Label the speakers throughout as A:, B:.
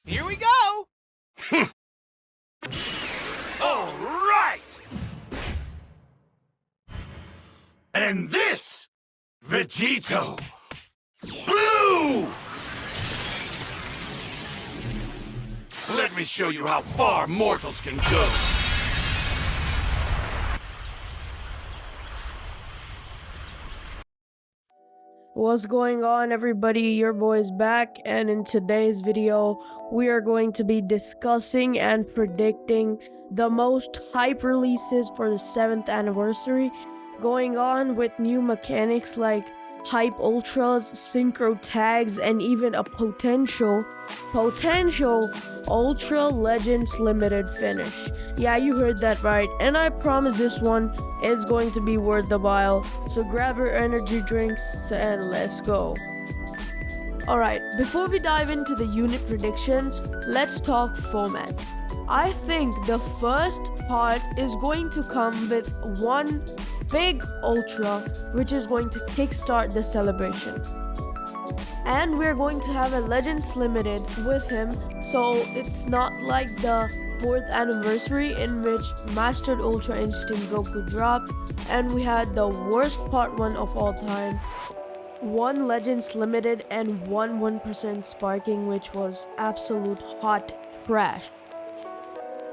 A: Here we go!
B: All right! And this, Vegito, Blue! Let me show you how far mortals can go.
C: What's going on, everybody? Your boy's back, and in today's video we are going to be discussing and predicting the most hype releases for the 7th anniversary, going on with new mechanics like hype ultras, synchro tags, and even a potential ultra legends limited finish. Yeah, you heard that right, and I promise this one is going to be worth the while. So grab your energy drinks and let's go. Alright, before we dive into the unit predictions, let's talk format. I think the first part is going to come with one big ultra, which is going to kickstart the celebration. And we're going to have a Legends Limited with him, so it's not like the 4th anniversary in which Mastered Ultra Instinct Goku dropped, and we had the worst part 1 of all time. One Legends Limited and one 1% sparking, which was absolute hot trash.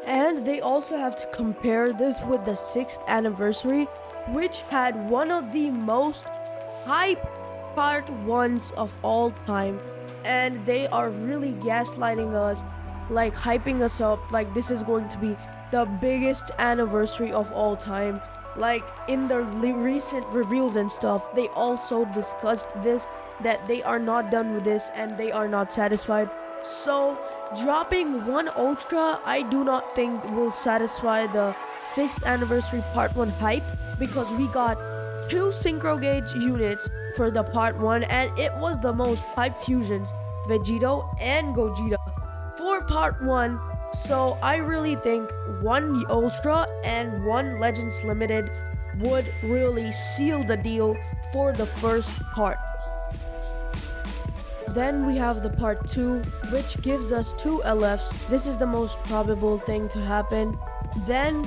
C: And they also have to compare this with the 6th anniversary, which had one of the most hype part 1s of all time, and they are really gaslighting us, like hyping us up like this is going to be the biggest anniversary of all time. Like in the recent reveals and stuff, they also discussed this, that they are not done with this and they are not satisfied. So dropping one ultra, I do not think will satisfy the 6th anniversary part 1 hype, because we got 2 synchro gauge units for the part 1, and it was the most hype fusions, Vegito and Gogeta, for part 1. So I really think one ultra and one Legends Limited would really seal the deal for the first part. Then we have the part 2, which gives us 2 LFs. This is the most probable thing to happen. Then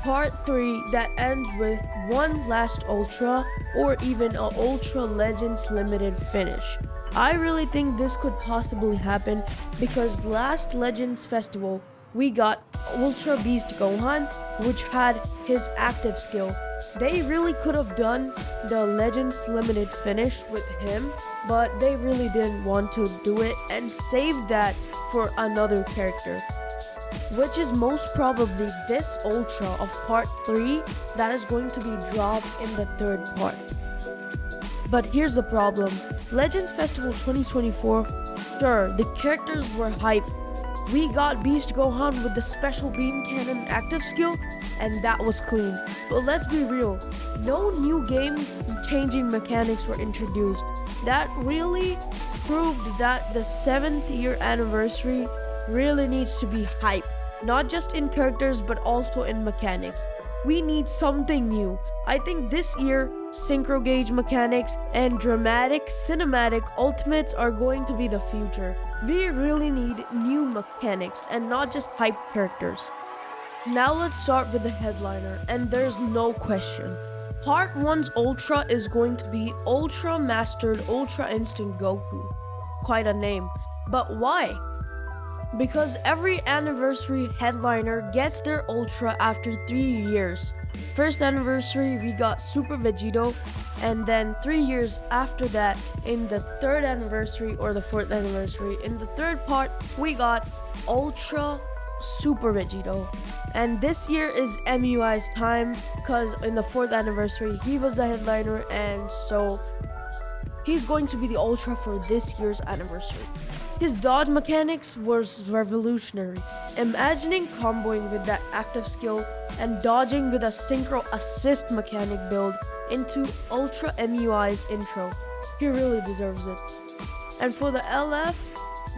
C: part 3 that ends with one last ultra or even a ultra legends limited finish. I really think this could possibly happen because last Legends Festival we got Ultra Beast Gohan, which had his active skill. They really could have done the Legends Limited finish with him, but they really didn't want to do it and saved that for another character, which is most probably this ultra of part 3 that is going to be dropped in the 3rd part. But here's the problem. Legends Festival 2024, sure, the characters were hype. We got Beast Gohan with the special beam cannon active skill, and that was clean. But let's be real, no new game changing mechanics were introduced. That really proved that the 7th year anniversary really needs to be hype, not just in characters but also in mechanics. We need something new. I think this year synchro gauge mechanics and dramatic cinematic ultimates are going to be the future. We really need new mechanics and not just hype characters. Now let's start with the headliner, and there's no question. Part 1's ultra is going to be Ultra Mastered Ultra Instinct Goku. Quite a name. But why? Because every anniversary headliner gets their ultra after 3 years. First anniversary we got Super Vegito, and then 3 years after that, in the 3rd anniversary or the 4th anniversary, in the 3rd part we got Ultra Super Vegito. And this year is MUI's time, because in the 4th anniversary he was the headliner, and so he's going to be the ultra for this year's anniversary. His dodge mechanics was revolutionary. Imagining comboing with that active skill and dodging with a synchro assist mechanic build into Ultra MUI's intro. He really deserves it. And for the LF,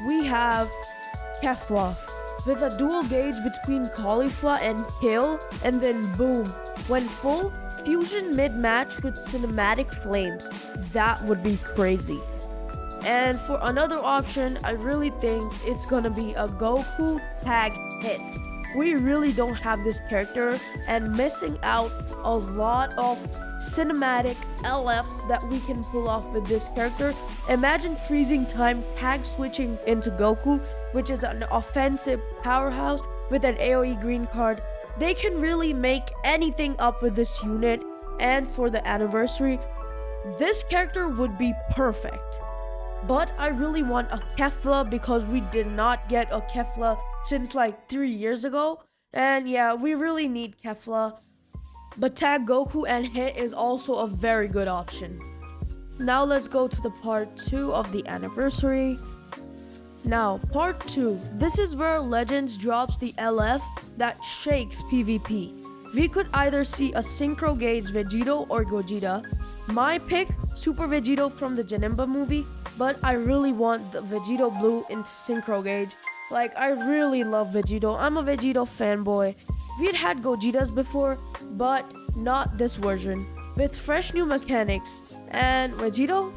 C: we have Kefla with a dual gauge between Caulifla and Hill, and then boom, when full fusion mid-match with cinematic flames. That would be crazy. And for another option, I really think it's gonna be a Goku tag hit. We really don't have this character and missing out a lot of cinematic LFs that we can pull off with this character. Imagine freezing time tag switching into Goku, which is an offensive powerhouse with an AoE green card. They can really make anything up with this unit, and for the anniversary, this character would be perfect. But I really want a Kefla because we did not get a Kefla since like 3 years ago. And yeah, we really need Kefla. But tag Goku and hit is also a very good option. Now let's go to the part 2 of the anniversary. Now, part 2. This is where Legends drops the LF that shakes PvP. We could either see a Synchro Gauge Vegito or Gogeta. My pick, Super Vegito from the Janemba movie, but I really want the Vegito Blue into Synchro Gauge. Like, I really love Vegito. I'm a Vegito fanboy. We'd had Gogetas before, but not this version. With fresh new mechanics. And Vegito?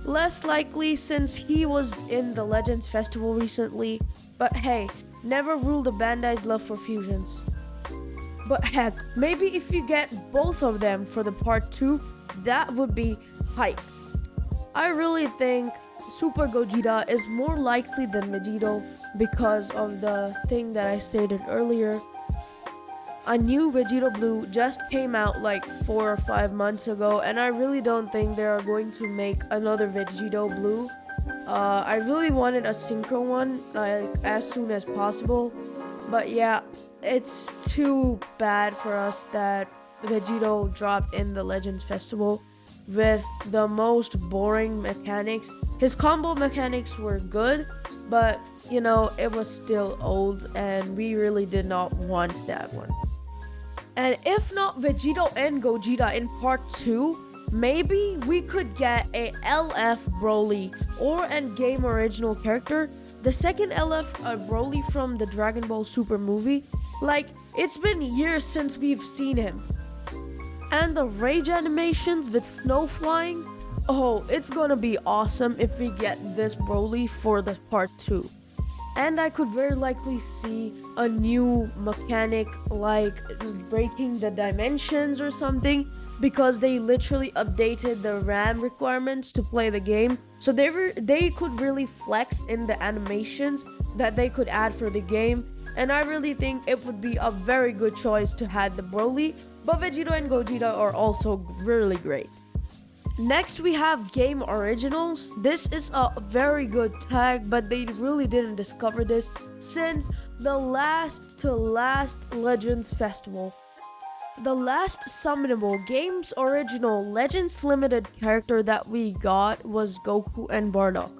C: Less likely since he was in the Legends Festival recently. But hey, never rule the Bandai's love for fusions. But heck, maybe if you get both of them for the part 2, that would be hype. I really think Super Gogeta is more likely than Vegito because of the thing that I stated earlier. A new Vegito Blue just came out like 4 or 5 months ago, and I really don't think they are going to make another Vegito Blue. I really wanted a Synchro one like as soon as possible, but yeah, it's too bad for us that Vegito dropped in the Legends Festival with the most boring mechanics. His combo mechanics were good, but you know, it was still old and we really did not want that one. And if not Vegito and Gogeta in part 2, maybe we could get a LF Broly or an game original character. The second LF Broly from the Dragon Ball Super movie. Like, it's been years since we've seen him. And the rage animations with snow flying. Oh, it's gonna be awesome if we get this Broly for the part 2. And I could very likely see a new mechanic like breaking the dimensions or something, because they literally updated the RAM requirements to play the game. So they could really flex in the animations that they could add for the game. And I really think it would be a very good choice to have the Broly, but Vegito and Gogeta are also really great. Next we have Game Originals. This is a very good tag, but they really didn't discover this since the last Legends Festival. The last summonable Games Original Legends Limited character that we got was Goku and Bardock.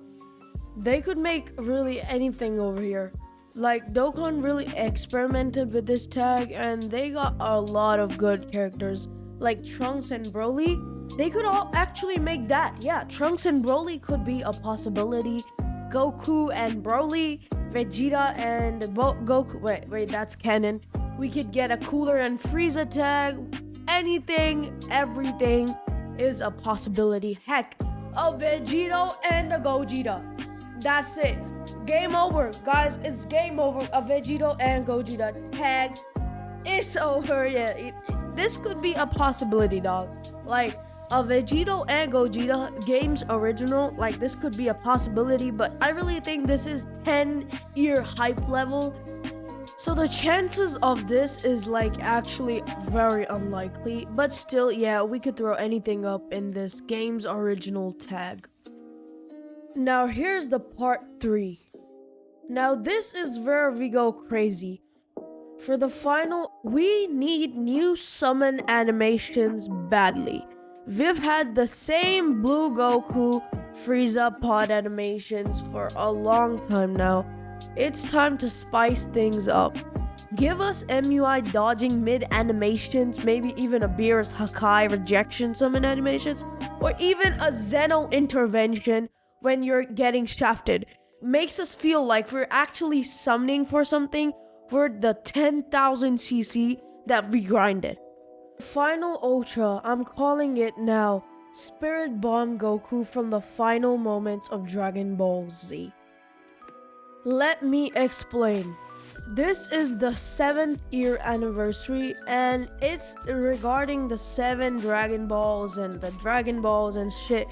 C: They could make really anything over here. Like, Dokkan really experimented with this tag and they got a lot of good characters like Trunks and Broly. They could all actually make that. Yeah, Trunks and Broly could be a possibility. Goku and Broly, Vegeta and Goku. Wait, that's canon. We could get a Cooler and Frieza tag. Anything, everything is a possibility. Heck, a Vegito and a Gogeta. That's it. Game over, guys. It's game over. A Vegito and Gogeta tag. It's over. Yeah, this could be a possibility, dog. Like, a Vegito and Gogeta Games Original, like, this could be a possibility, but I really think this is 10-year hype level. So the chances of this is like actually very unlikely, but still, yeah, we could throw anything up in this Games Original tag. Now here's the part 3. Now this is where we go crazy. For the final, we need new summon animations badly. We've had the same Blue Goku, Frieza pod animations for a long time now. It's time to spice things up. Give us MUI dodging mid animations, maybe even a Beerus Hakai rejection summon animations, or even a Zeno intervention when you're getting shafted. Makes us feel like we're actually summoning for something for the 10,000 CC that we grinded. Final Ultra, I'm calling it now. Spirit Bomb Goku from the final moments of Dragon Ball Z. Let me explain. This is the 7th year anniversary, and it's regarding the 7 Dragon Balls and the Dragon Balls and shit.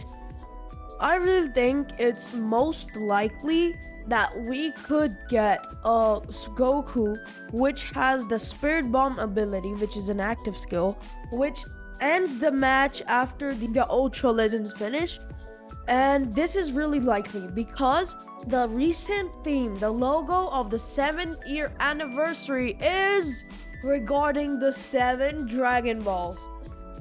C: I really think it's most likely that we could get a Goku which has the Spirit Bomb ability, which is an active skill, which ends the match after the Ultra Legends finish. And this is really likely because the recent theme, the logo of the 7th year anniversary, is regarding the 7 Dragon Balls.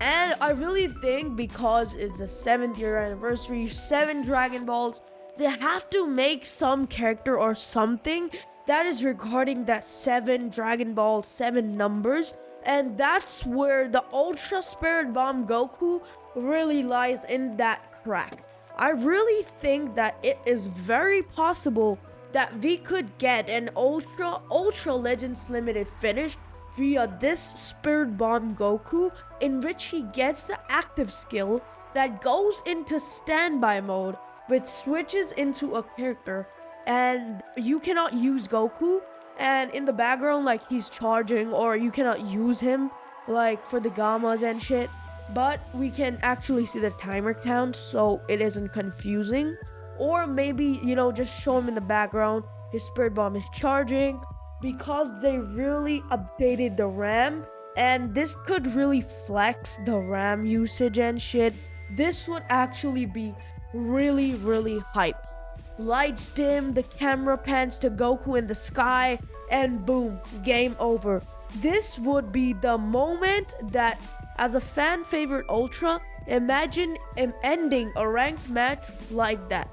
C: And I really think because it's the 7th year anniversary, 7 Dragon Balls, they have to make some character or something that is regarding that 7 Dragon Ball, 7 numbers. And that's where the Ultra Spirit Bomb Goku really lies in that crack. I really think that it is very possible that we could get an Ultra Legends Limited finish via this Spirit Bomb Goku, in which he gets the active skill that goes into standby mode, which switches into a character, and you cannot use Goku and in the background like he's charging, or you cannot use him like for the gammas and shit, but we can actually see the timer count so it isn't confusing. Or maybe, just show him in the background, his Spirit Bomb is charging, because they really updated the RAM, and this could really flex the RAM usage and shit. This would actually be really, really hype. Lights dim, the camera pans to Goku in the sky, and boom, game over. This would be the moment that, as a fan favorite Ultra, imagine him ending a ranked match like that.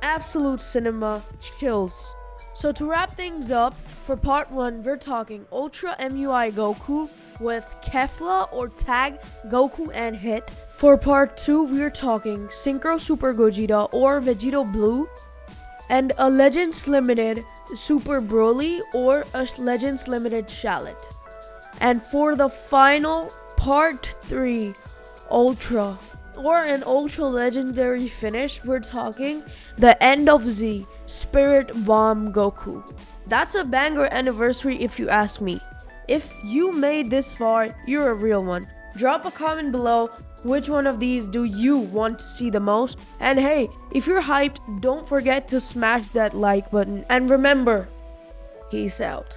C: Absolute cinema chills. So to wrap things up, for part 1, we're talking Ultra MUI Goku with Kefla or Tag Goku and Hit. For part 2, we're talking Synchro Super Gogeta or Vegito Blue, and a Legends Limited Super Broly or a Legends Limited Shallot. And for the final part 3, Ultra or an Ultra Legendary finish, we're talking the End of Z Spirit Bomb Goku. That's a banger anniversary if you ask me. If you made this far, you're a real one. Drop a comment below. Which one of these do you want to see the most? And hey, if you're hyped, don't forget to smash that like button. And remember, peace out.